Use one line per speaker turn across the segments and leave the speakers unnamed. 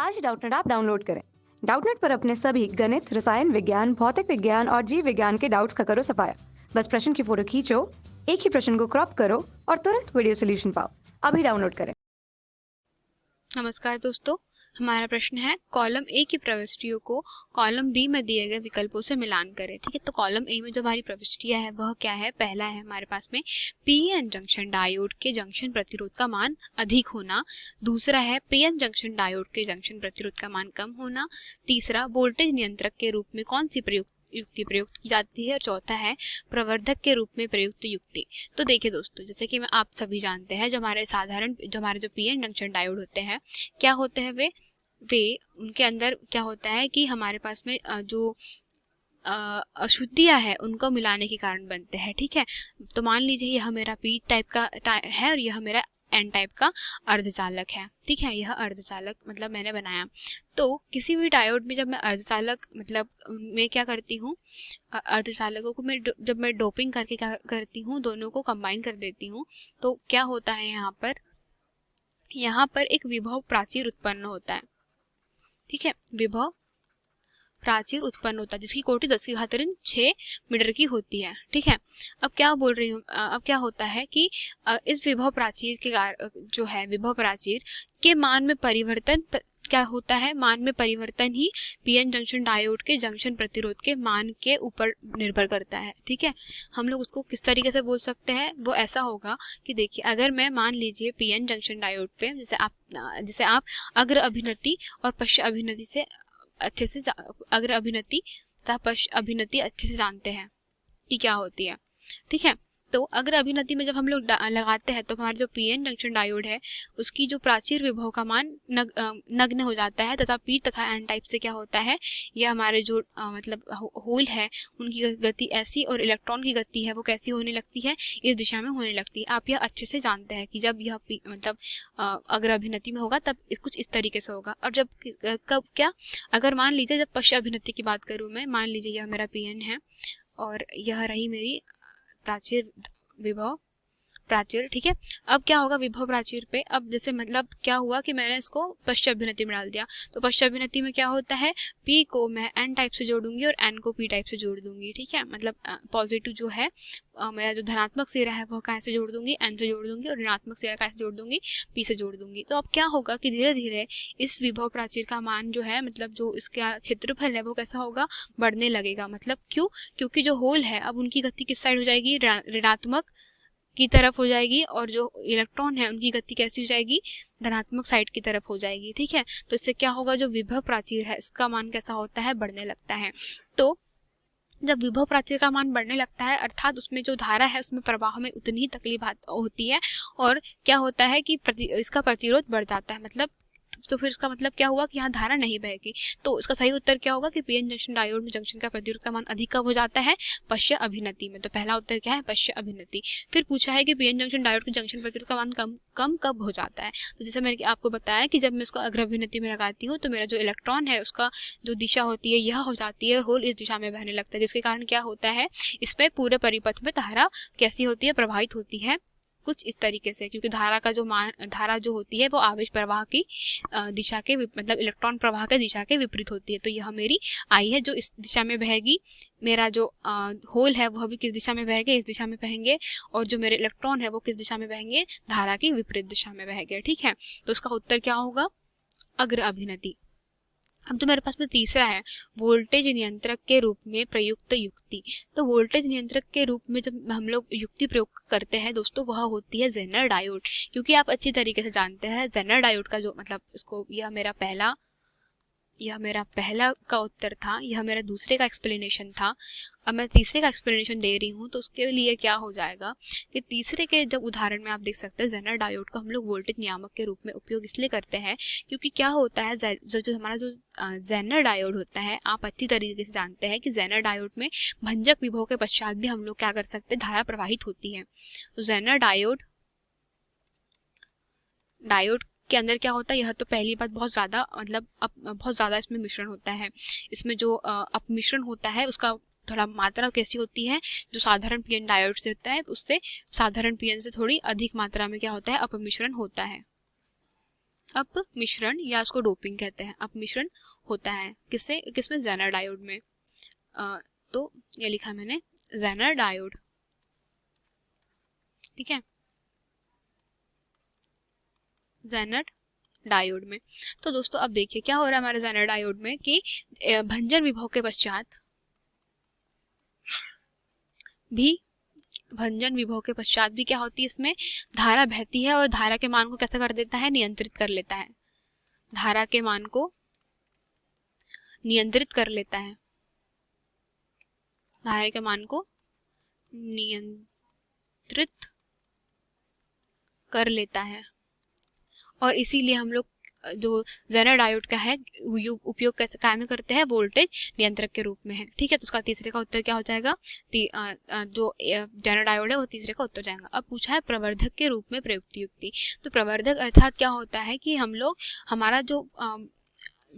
आज Doubtnut app download करें। Doubtnut पर अपने सभी गणित, रसायन विज्ञान, भौतिक विज्ञान और जीव विज्ञान के डाउट्स का करो सफाया। बस प्रश्न की फोटो खींचो, एक ही प्रश्न को क्रॉप करो और तुरंत वीडियो सोल्यूशन पाओ। अभी डाउनलोड करें।
नमस्कार दोस्तों, हमारा प्रश्न है कॉलम ए की प्रविष्टियों को कॉलम बी में दिए गए विकल्पों से मिलान करें। ठीक है, तो कॉलम ए में जो हमारी प्रविष्टियां है वह क्या है। पहला है हमारे पास में पीएन जंक्शन डायोड के जंक्शन प्रतिरोध का मान अधिक होना। दूसरा है पीएन जंक्शन डायोड के जंक्शन प्रतिरोध का मान कम होना। तीसरा वोल्टेज नियंत्रक के रूप में कौन सी युक्ति प्रयुक्त की जाती है। और चौथा है प्रवर्धक के रूप में प्रयुक्त युक्ति। तो देखिए दोस्तों, जैसे कि आप सभी जानते हैं, जो हमारे जो पीएन जंक्शन डायोड होते हैं, क्या होते हैं वे उनके अंदर क्या होता है कि हमारे पास में जो अशुद्धियां है उनको मिलाने के कारण बनते हैं। ठीक है, तो मान लीजिए यह मेरा पी टाइप का है और यह मेरा एन टाइप का अर्धचालक है। ठीक है, यह अर्धचालक मतलब मैंने बनाया। तो किसी भी डायोड में जब मैं अर्धचालक मतलब मैं क्या करती हूँ, अर्धचालकों को मैं जब मैं डोपिंग करके क्या करती हूँ, दोनों को कंबाइन कर देती हूँ, तो क्या होता है यहाँ पर एक विभव प्राचीर उत्पन्न होता है। ठीक है, विभव प्राचीर उत्पन्न होता है जिसकी कोटि 10⁻6 मीटर की होती है। ठीक है, अब क्या बोल रही हूँ, अब क्या होता है कि इस विभव प्राचीर के जो है विभव प्राचीर के मान में परिवर्तन क्या होता है, मान में परिवर्तन ही पीएन जंक्शन डायोड के जंक्शन प्रतिरोध के मान के ऊपर निर्भर करता है। ठीक है, हम लोग उसको किस तरीके से बोल सकते हैं, वो ऐसा होगा कि देखिए, अगर मैं मान लीजिए पीएन जंक्शन डायोड पे जैसे आप अग्र अभिनति और पश्च अभिनति से अच्छे से अग्र अभिनति तथा पश्च अभिनति अच्छे से जानते हैं कि क्या होती है। ठीक है, तो अग्र अभिनति में जब हम लोग लगाते हैं तो हमारा जो पीएन जंक्शन डायोड है उसकी जो प्राचीर विभव का मान नग्न हो जाता है, तथा पी तथा एन टाइप से क्या होता है, यह हमारे जो मतलब होल है उनकी गति ऐसी और इलेक्ट्रॉन की गति है वो कैसी होने लगती है, इस दिशा में होने लगती है। आप यह अच्छे से जानते हैं कि जब यह मतलब अग्र अभिनति में होगा तब कुछ इस तरीके से होगा। और जब कब क्या, अगर मान लीजिए जब पश्च अभिनति की बात करूँ मैं, मान लीजिए यह मेरा पीएन है और यह रही मेरी प्राचीर विभव प्राचीर। ठीक है, अब क्या होगा विभव प्राचीर पे, अब जैसे मतलब क्या हुआ कि मैंने इसको पश्च अभिनति में डाल दिया, तो पश्च अभिनति में क्या होता है, पी को मैं एन टाइप से जोड़ूंगी और एन को पी टाइप से जोड़ दूंगी। ठीक है, मतलब पॉजिटिव जो है मेरा जो धनात्मक सिरा है वह कैसे जोड़ दूंगी, एन से जोड़ दूंगी, और ऋणात्मक सिरा कैसे जोड़ दूंगी, पी से जोड़ दूंगी। तो अब क्या होगा कि धीरे धीरे इस विभव प्राचीर का मान जो है, मतलब जो इसका क्षेत्रफल है वो कैसा होगा, बढ़ने लगेगा। मतलब क्यों, क्योंकि जो होल है अब उनकी गति किस साइड हो जाएगी, ऋणात्मक की तरफ हो जाएगी, और जो इलेक्ट्रॉन है उनकी गति कैसी हो जाएगी, धनात्मक साइड की तरफ हो जाएगी। ठीक है, तो इससे क्या होगा, जो विभव प्राचीर है इसका मान कैसा होता है, बढ़ने लगता है। तो जब विभव प्राचीर का मान बढ़ने लगता है अर्थात उसमें जो धारा है उसमें प्रवाह में उतनी ही तकलीफ होती है, और क्या होता है कि इसका प्रतिरोध बढ़ जाता है। मतलब तो फिर इसका मतलब क्या हुआ कि यहाँ धारा नहीं बहेगी। तो इसका सही उत्तर क्या होगा कि पीएन जंक्शन डायोड में जंक्शन का प्रतिरोध का मान अधिक कब हो जाता है, पश्च अभिनति में। तो पहला उत्तर क्या है, पश्च अभिनति। फिर पूछा है कि पीएन जंक्शन डायोड के जंक्शन प्रतिरोध का मान कम कब हो जाता है। तो जैसे मैंने आपको बताया कि जब मैं इसको अग्र अभिनति में लगाती हूँ तो मेरा जो इलेक्ट्रॉन है उसका जो दिशा होती है यह हो जाती है और होल इस दिशा में बहने लगता है, जिसके कारण क्या होता है, इसमें पूरे परिपथ में धारा कैसी होती है, प्रवाहित होती है कुछ इस तरीके से। क्योंकि धारा जो होती है वो आवेश प्रवाह की दिशा के मतलब इलेक्ट्रॉन प्रवाह के दिशा के विपरीत होती है। तो यह मेरी आई है जो इस दिशा में बहेगी, मेरा जो होल है वह भी किस दिशा में बहेंगे, इस दिशा में बहेंगे, और जो मेरे इलेक्ट्रॉन है वो किस दिशा में बहेंगे, धारा की विपरीत दिशा में बहेंगे। ठीक है, तो उसका उत्तर क्या होगा, अग्र अभिनति। अब तो मेरे पास में तीसरा है वोल्टेज नियंत्रक के रूप में प्रयुक्त युक्ति। तो वोल्टेज नियंत्रक के रूप में जब हम लोग युक्ति प्रयोग करते हैं दोस्तों, वह होती है जेनर डायोड। क्योंकि आप अच्छी तरीके से जानते हैं जेनर डायोड का जो मतलब इसको यह मेरा पहला का उत्तर था, यह मेरा दूसरे का एक्सप्लेनेशन था। अब मैं तीसरे का एक्सप्लेनेशन दे रही हूँ, तो उसके लिए क्या हो जाएगा कि तीसरे के जब उदाहरण में आप देख सकते हैं जेनर डायोड का हम लोग वोल्टेज नियामक के रूप में उपयोग इसलिए करते हैं क्योंकि क्या होता है, जो हमारा जो जेनर डायोड होता है, आप अच्छी तरीके से जानते हैं कि जेनर डायोड में भंजक विभव के पश्चात भी हम लोग क्या कर सकते हैं, धारा प्रवाहित होती है। तो जेनर डायोड के अंदर क्या होता है, यह तो पहली बात बहुत ज़्यादा मतलब बहुत ज़्यादा इसमें मिश्रण होता है। इसमें जो अपमिश्रण होता है उसका थोड़ा मात्रा कैसी होती है, जो साधारण पीएन डायोड से होता है उससे साधारण पीएन से थोड़ी अधिक मात्रा में क्या होता है, अपमिश्रण होता है। अप मिश्रण या उसको डोपिंग कहते हैं, अप मिश्रण होता है किससे, किसमें, जेनर डायोड में। तो ये लिखा मैंने जेनर डायोड, ठीक है, जेनर डायोड में। तो दोस्तों अब देखिए क्या हो रहा है हमारे जेनर डायोड में कि भंजन विभव के पश्चात भी, भंजन विभव के पश्चात भी क्या होती है, इसमें धारा बहती है और धारा के मान को कैसा कर देता है, नियंत्रित कर लेता है, धारा के मान को नियंत्रित कर लेता है, धारा के मान को नियंत्रित कर लेता है। और इसीलिए हम लोग जो जेनर डायोड का है उपयोग कैसे काय में करते हैं, वोल्टेज नियंत्रक के रूप में है, ठीक है। तो उसका तीसरे का उत्तर क्या हो जाएगा, जो जेनर डायोड है वो तीसरे का उत्तर जाएगा। अब पूछा है प्रवर्धक के रूप में प्रयुक्त युक्ति। तो प्रवर्धक अर्थात क्या होता है कि हम लोग हमारा जो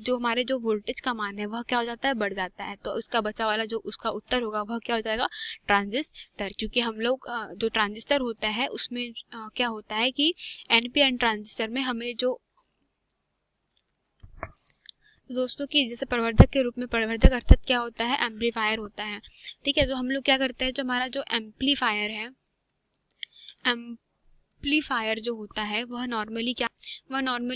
हमारे जो वोल्टेज का मान है वह क्या हो जाता है, बढ़ जाता है। तो उसका बचा वाला जो उसका उत्तर होगा वह क्या हो जाएगा, ट्रांजिस्टर। क्योंकि हम लोग जो ट्रांजिस्टर होता है उसमें क्या होता है कि एनपीएन ट्रांजिस्टर में हमें जो दोस्तों की जैसे प्रवर्धक के रूप में, प्रवर्धक अर्थात क्या होता है, एम्पलीफायर होता है, ठीक है। तो हम लोग क्या करते हैं, जो हमारा जो एम्पलीफायर है, एम्पलीफायर जो होता है वह नॉर्मली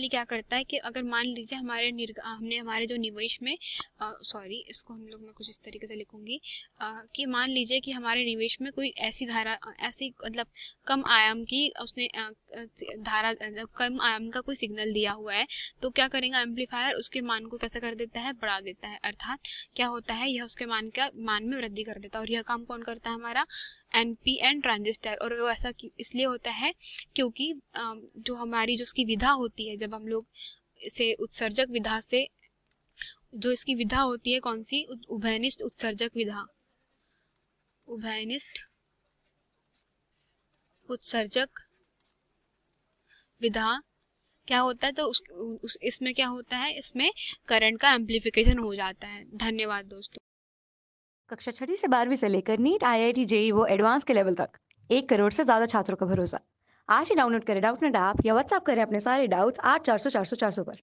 क्या करता है कि अगर मान लीजिए हमने हमारे जो निवेश में सॉरी इसको हम लोग मैं कुछ इस तरीके से लिखूंगी कि मान लीजिए कि हमारे निवेश में कोई ऐसी धारा, ऐसी मतलब कम आयाम की उसने धारा, कम आयाम का कोई सिग्नल दिया हुआ है, तो क्या करेगा एम्पलीफायर, उसके मान को कैसा कर देता है, बढ़ा देता है। अर्थात क्या होता है, यह उसके मान में वृद्धि कर देता है। और यह काम कौन करता है, हमारा एनपीएन ट्रांजिस्टर। और वो ऐसा इसलिए होता है क्योंकि जो हमारी जो उसकी विधा होती है, जब हम लोग इसे उत्सर्जक विधा से, जो इसकी विधा होती है कौन सी, उभयनिष्ठ उत्सर्जक विधा, उभयनिष्ठ उत्सर्जक विधा क्या होता है, तो इसमें क्या होता है, इसमें करंट का एम्प्लीफिकेशन हो जाता है। धन्यवाद दोस्तों।
कक्षा 6ठी से 12वीं से लेकर नीट, आईआईटी, जेई वो एडवांस के लेवल तक 1 करोड़ से ज्यादा छात्रों का भरोसा। आज ही डाउनलोड करें डाउटनेट ऐप या व्हाट्सएप करें अपने सारे डाउट्स 8400 400 400 पर।